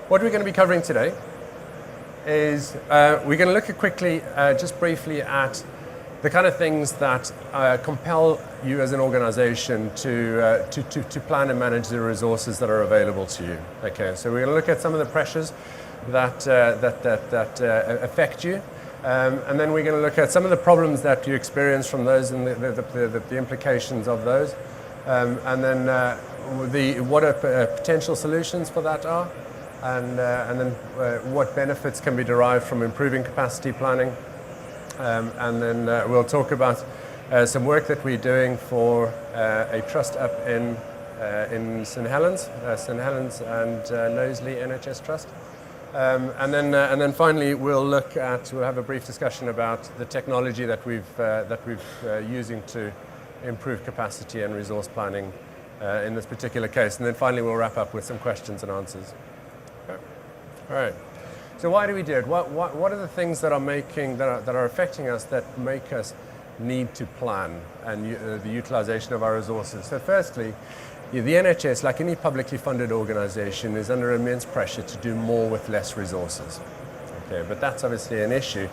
What we're going to be covering today is we're going to look at quickly, just briefly at the kind of things that compel you as an organization to plan and manage the resources that are available to you. Okay, so we're going to look at some of the pressures that affect you, and then we're going to look at some of the problems that you experience from those and the implications of those, and then what are potential solutions for that are, and then what benefits can be derived from improving capacity planning. And then we'll talk about some work that we're doing for a trust up in St Helens and Knowsley NHS Trust. And then finally we'll have a brief discussion about the technology that we've using to improve capacity and resource planning in this particular case. And then finally we'll wrap up with some questions and answers. Okay. All right. So why do we do it? What are the things that are affecting us that make us need to plan and the utilization of our resources? So firstly, the NHS, like any publicly funded organization, is under immense pressure to do more with less resources. Okay, but that's obviously an issue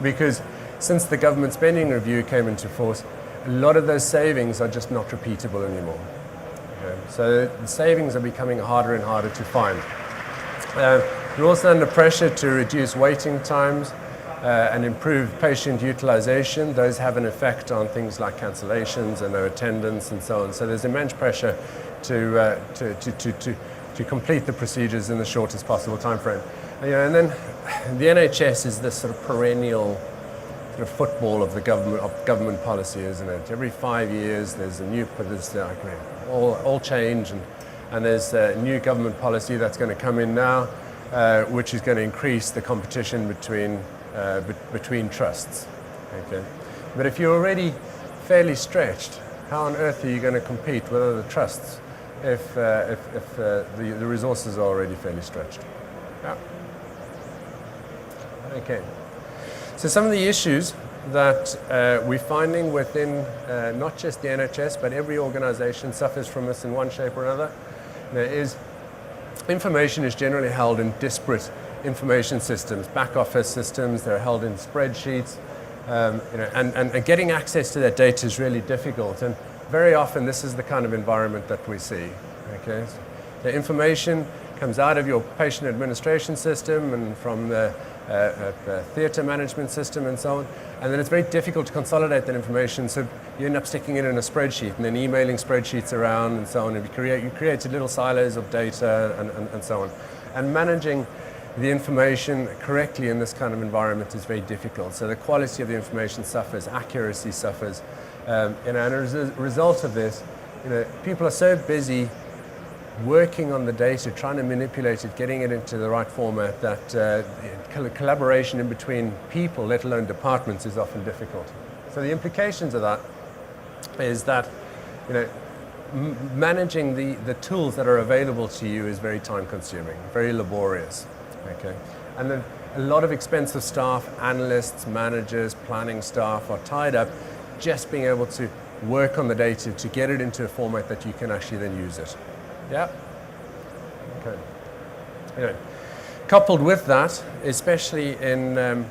because since the government spending review came into force, a lot of those savings are just not repeatable anymore. Okay, so the savings are becoming harder and harder to find. We're also under pressure to reduce waiting times and improve patient utilization. Those have an effect on things like cancellations and no attendance and so on. So there's immense pressure to complete the procedures in the shortest possible time frame. And then the NHS is this sort of perennial sort of football of the government policy, isn't it? Every 5 years there's all change, and there's a new government policy that's going to come in now. Which is going to increase the competition between trusts. Okay, but if you're already fairly stretched, how on earth are you going to compete with other trusts if the resources are already fairly stretched? Yeah. Okay. So some of the issues that we're finding within not just the NHS, but every organisation suffers from this in one shape or another. Is information is generally held in disparate information systems, back office systems. They're held in spreadsheets, and getting access to that data is really difficult. And very often, this is the kind of environment that we see. Okay, so the information comes out of your patient administration system and from the theatre management system and so on, and then it's very difficult to consolidate that information, so you end up sticking it in a spreadsheet and then emailing spreadsheets around and so on, and you create little silos of data and so on. And managing the information correctly in this kind of environment is very difficult, so the quality of the information suffers, accuracy suffers, and as a result of this, people are so busy working on the data, trying to manipulate it, getting it into the right format, that collaboration in between people, let alone departments, is often difficult. So the implications of that is that managing the tools that are available to you is very time consuming, very laborious. Okay, and then a lot of expensive staff, analysts, managers, planning staff are tied up just being able to work on the data to get it into a format that you can actually then use it. Yeah. Okay. Coupled with that, especially in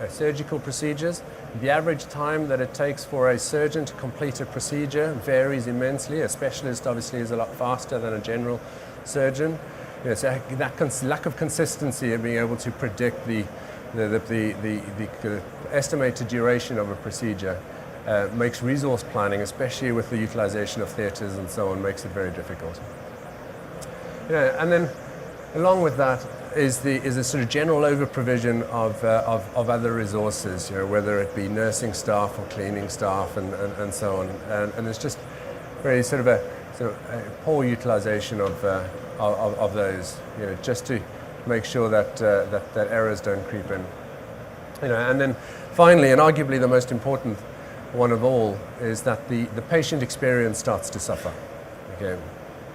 surgical procedures, the average time that it takes for a surgeon to complete a procedure varies immensely. A specialist obviously is a lot faster than a general surgeon. So that lack of consistency of being able to predict the estimated duration of a procedure makes resource planning, especially with the utilization of theatres and so on, makes it very difficult. And then along with that is a sort of general over-provision of other resources, whether it be nursing staff or cleaning staff and so on. And there's just very sort of a poor utilization of those, just to make sure that errors don't creep in. And then finally, and arguably the most important one of all, is that the patient experience starts to suffer. Okay.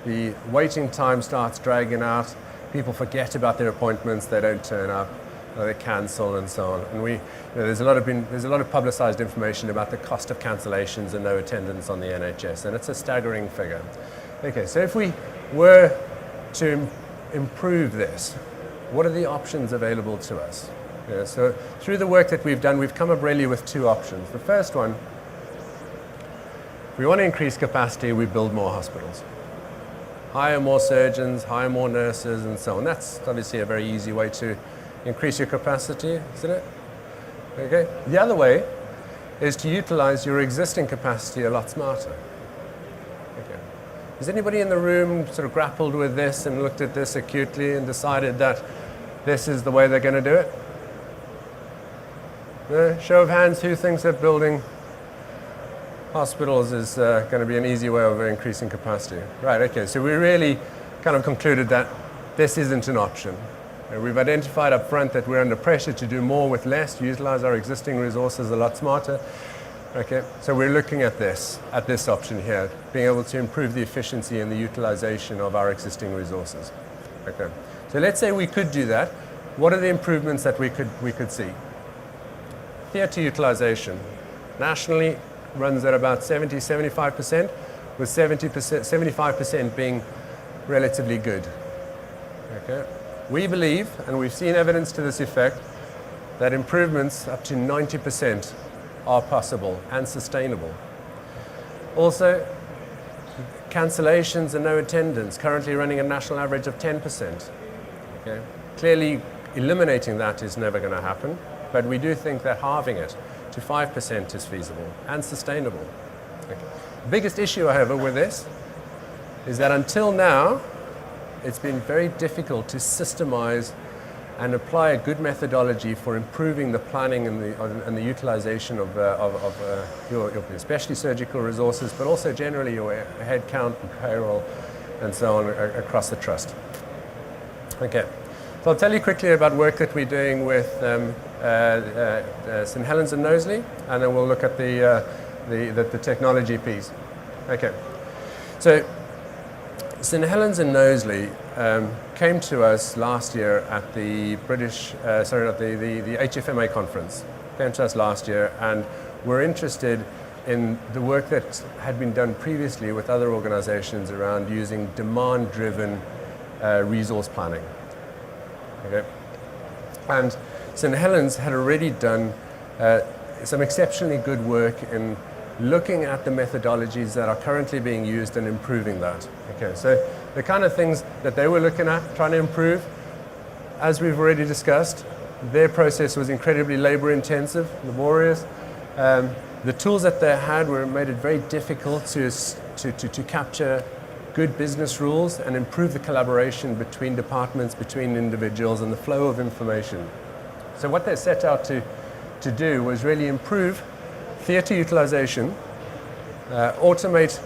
The waiting time starts dragging out. People forget about their appointments. They don't turn up. They cancel and so on. And there's a lot of publicised information about the cost of cancellations and no attendance on the NHS, and it's a staggering figure. Okay, so if we were to improve this? What are the options available to us? So through the work that we've done, we've come up really with two options. The first one, if we want to increase capacity, we build more hospitals. Hire more surgeons, hire more nurses, and so on. That's obviously a very easy way to increase your capacity, isn't it? Okay. The other way is to utilize your existing capacity a lot smarter. Okay. Has anybody in the room sort of grappled with this and looked at this acutely and decided that this is the way they're going to do it? Show of hands, who thinks that building hospitals is going to be an easy way of increasing capacity? Right, okay, so we really kind of concluded that this isn't an option. We've identified up front that we're under pressure to do more with less, to utilize our existing resources a lot smarter. Okay, so we're looking at this option here, being able to improve the efficiency and the utilization of our existing resources. Okay, so let's say we could do that. What are the improvements that we could see? Theatre utilization nationally runs at about 70-75%, with 75% being relatively good. Okay. We believe, and we've seen evidence to this effect, that improvements up to 90% are possible and sustainable. Also, cancellations and no attendance, currently running a national average of 10%. Okay. Clearly, eliminating that is never going to happen, but we do think that halving it to 5% is feasible and sustainable. Okay. The biggest issue, however, with this is that until now, it's been very difficult to systemize and apply a good methodology for improving the planning and the utilization of your especially surgical resources, but also generally your head count and payroll and so on across the trust. Okay, so I'll tell you quickly about work that we're doing with St. Helens and Knowsley, and then we'll look at the technology piece. Okay, so St. Helens and Knowsley came to us last year at the the HFMA conference. Came to us last year, and were interested in the work that had been done previously with other organizations around using demand-driven resource planning. Okay, and St. Helens had already done some exceptionally good work in looking at the methodologies that are currently being used and improving that. Okay, so the kind of things that they were looking at, trying to improve, as we've already discussed, their process was incredibly labor intensive, laborious. The tools that they had made it very difficult to capture good business rules and improve the collaboration between departments, between individuals, and the flow of information. So what they set out to do was really improve theatre utilization, automate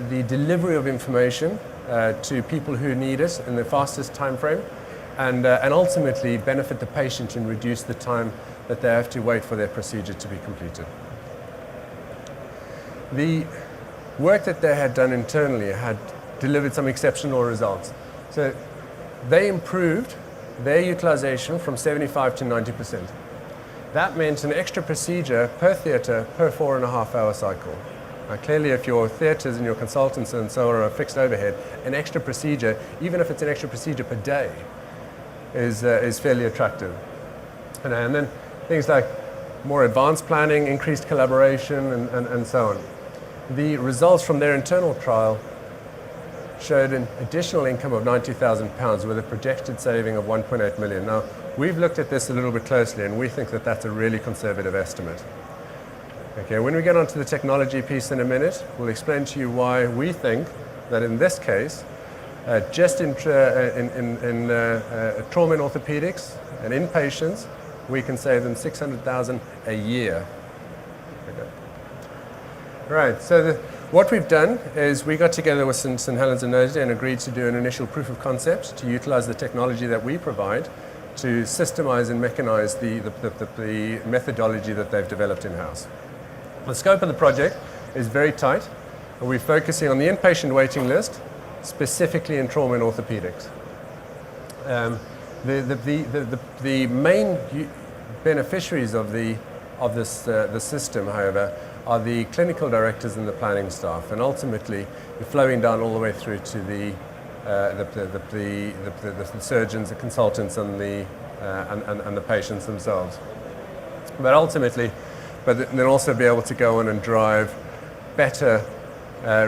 the delivery of information to people who need it in the fastest time frame, and ultimately benefit the patient and reduce the time that they have to wait for their procedure to be completed. The work that they had done internally had delivered some exceptional results. So they improved their utilization from 75 to 90%. That meant an extra procedure per theatre per 4.5 hour cycle. Now, clearly, if your theatres and your consultants and so on are a fixed overhead, an extra procedure, even if it's an extra procedure per day, is fairly attractive. And then things like more advanced planning, increased collaboration, and so on. The results from their internal trial showed an additional income of £90,000 with a projected saving of 1.8 million. Now, we've looked at this a little bit closely, and we think that that's a really conservative estimate. Okay, when we get onto the technology piece in a minute, we'll explain to you why we think that in this case, just in trauma and orthopedics and inpatients, we can save them $600,000 a year. Okay. Right, so what we've done is we got together with St. Helens and Knowsley and agreed to do an initial proof of concept to utilize the technology that we provide to systemize and mechanize the methodology that they've developed in-house. The scope of the project is very tight, and we're focusing on the inpatient waiting list, specifically in trauma and orthopedics. The main beneficiaries of the system, however, are the clinical directors and the planning staff, and ultimately you're flowing down all the way through to the surgeons, the consultants, and the patients themselves. But ultimately, then also be able to go in and drive better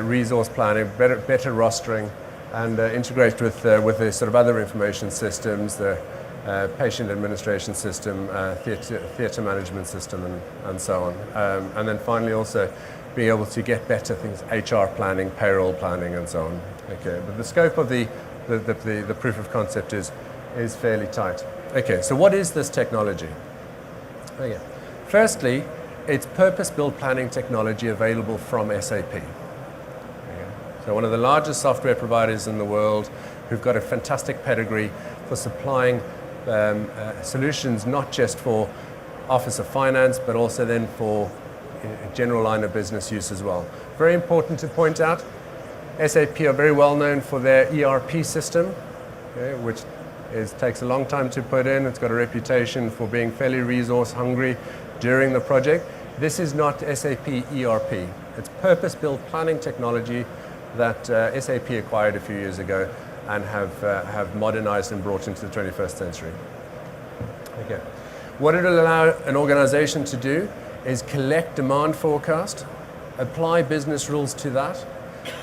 resource planning, better rostering, and integrate with the sort of other information systems, the patient administration system, theatre management system, and so on. And then finally also be able to get better things, HR planning, payroll planning, and so on. Okay, but the scope of the proof of concept is fairly tight. Okay, so what is this technology? Okay. Firstly, it's purpose-built planning technology available from SAP. Okay. So one of the largest software providers in the world, who've got a fantastic pedigree for supplying solutions not just for Office of Finance, but also then for general line of business use as well. Very important to point out, SAP are very well known for their ERP system, okay, which takes a long time to put in. It's got a reputation for being fairly resource hungry during the project. This is not SAP ERP. It's purpose-built planning technology that SAP acquired a few years ago and have modernized and brought into the 21st century. Okay. What it will allow an organization to do is collect demand forecast, apply business rules to that,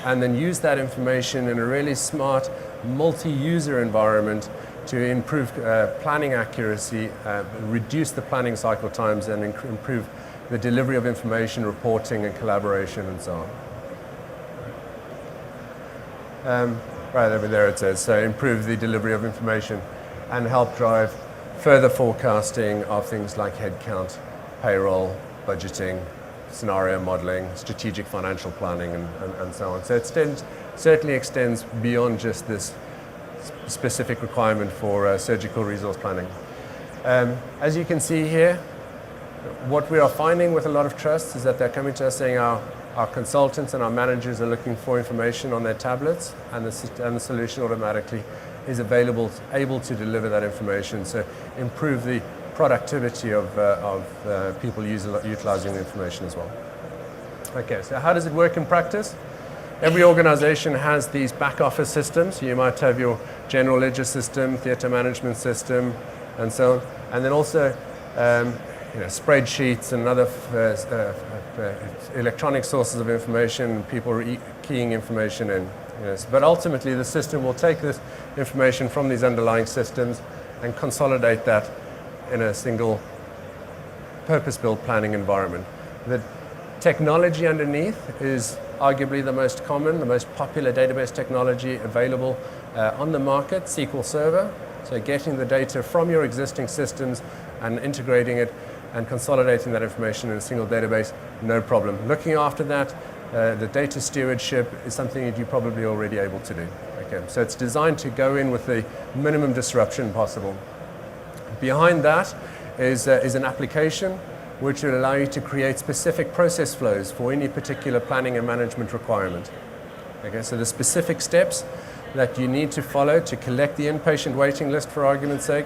and then use that information in a really smart multi-user environment to improve planning accuracy, reduce the planning cycle times, and improve the delivery of information, reporting, and collaboration, and so on. Right over there it says, so improve the delivery of information and help drive further forecasting of things like headcount, payroll, budgeting, scenario modeling, strategic financial planning, and so on. So it certainly extends beyond just this specific requirement for surgical resource planning. As you can see here, what we are finding with a lot of trusts is that they're coming to us saying our consultants and our managers are looking for information on their tablets, and the solution automatically is able to deliver that information, so improve the productivity of people utilizing the information as well. Okay, so how does it work in practice? Every organization has these back office systems. You might have your general ledger system, theatre management system, and so on. And then also spreadsheets and other electronic sources of information, people are keying information in. Yes. But ultimately the system will take this information from these underlying systems and consolidate that in a single purpose-built planning environment. The technology underneath is arguably the most common, the most popular database technology available on the market, SQL Server. So getting the data from your existing systems and integrating it and consolidating that information in a single database, no problem. Looking after that, the data stewardship is something that you're probably already able to do. Okay. So it's designed to go in with the minimum disruption possible. Behind that is an application which will allow you to create specific process flows for any particular planning and management requirement. Okay, so the specific steps that you need to follow to collect the inpatient waiting list, for argument's sake,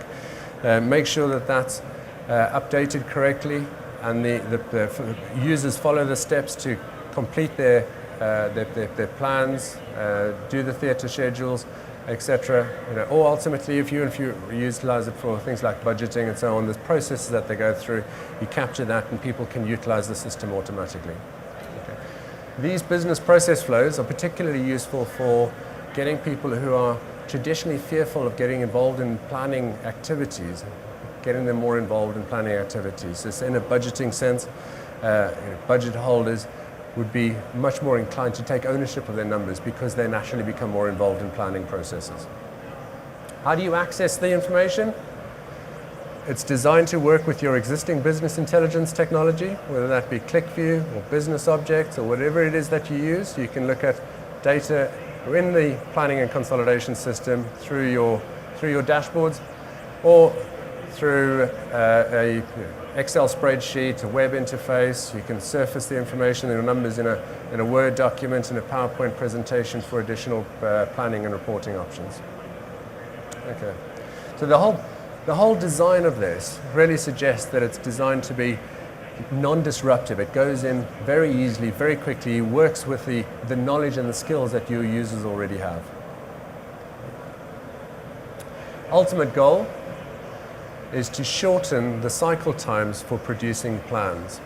make sure that that's updated correctly, and the users follow the steps to complete their plans, do the theatre schedules, etc. Or ultimately, if you utilize it for things like budgeting and so on, the processes that they go through, you capture that and people can utilize the system automatically. Okay. These business process flows are particularly useful for getting people who are traditionally fearful of getting involved in planning activities, getting them more involved in planning activities. So in a budgeting sense, budget holders would be much more inclined to take ownership of their numbers because they naturally become more involved in planning processes. How do you access the information? It's designed to work with your existing business intelligence technology, whether that be ClickView or Business Objects or whatever it is that you use. You can look at data in the planning and consolidation system through your dashboards, or through a Excel spreadsheet, a web interface. You can surface the information, the numbers in a Word document, in a PowerPoint presentation for additional planning and reporting options. Okay, so the whole design of this really suggests that it's designed to be non-disruptive. It goes in very easily, very quickly, works with the knowledge and the skills that your users already have. ultimate goal is to shorten the cycle times for producing plans.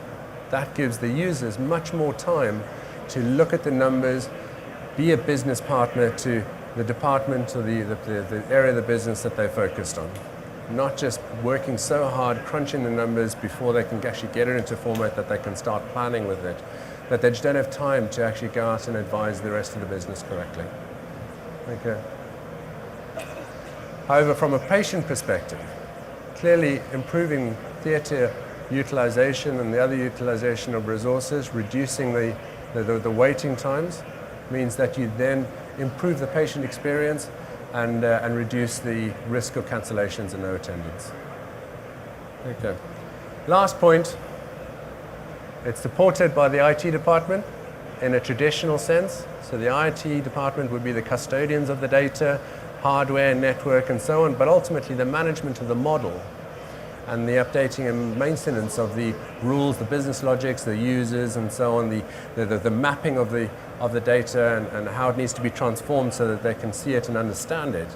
That gives the users much more time to look at the numbers, be a business partner to the department or the area of the business that they're focused on. Not just working so hard, crunching the numbers before they can actually get it into a format that they can start planning with it, that they just don't have time to actually go out and advise the rest of the business correctly. Okay. However, from a patient perspective, clearly improving theatre utilization and the other utilization of resources, reducing the waiting times, means that you then improve the patient experience and reduce the risk of cancellations and no attendance. Okay. Last point, it's supported by the IT department in a traditional sense. So the IT department would be the custodians of the data, hardware, network, and so on, but ultimately the management of the model and the updating and maintenance of the rules, the business logics, the users, and so on, the mapping of the data and how it needs to be transformed so that they can see it and understand it.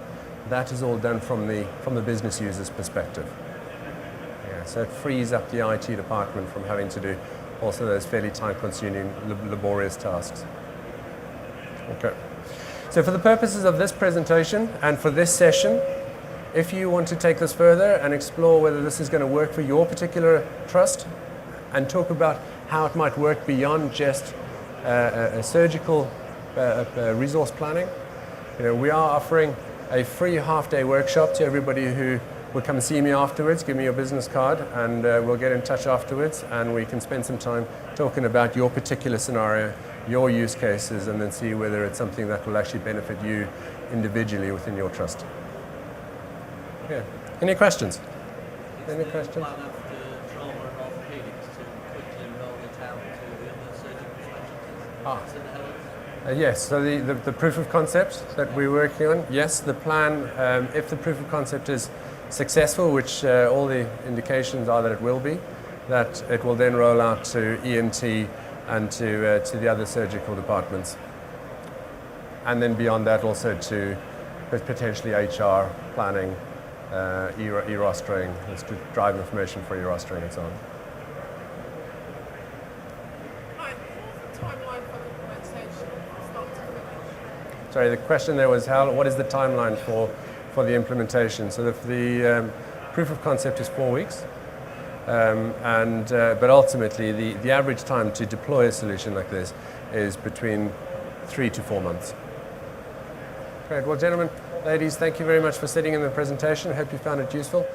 That is all done from the business user's perspective. Yeah, so it frees up the IT department from having to do also those fairly time-consuming, laborious tasks. Okay. So for the purposes of this presentation and for this session, if you want to take this further and explore whether this is going to work for your particular trust and talk about how it might work beyond just a surgical resource planning, we are offering a free half-day workshop to everybody who will come and see me afterwards. Give me your business card and we'll get in touch afterwards and we can spend some time talking about your particular scenario, your use cases, and then see whether it's something that will actually benefit you individually within your trust. Yeah. Any questions? Any questions? Plan after trauma and orthopedics to quickly roll it out to the other surgical specialties? Yes, so the proof of concept that we're working on, yes, the plan, if the proof of concept is successful, which all the indications are that it will be, that it will then roll out to ENT and to the other surgical departments. And then beyond that also to potentially HR, planning, e-rostering, to drive information for e-rostering and so on. Right, what's the timeline for implementation, start to finish? Sorry, the question there was what is the timeline for the implementation? So the proof of concept is 4 weeks, but ultimately the average time to deploy a solution like this is between 3 to 4 months. Great. Well, gentlemen, ladies, thank you very much for sitting in the presentation. I hope you found it useful.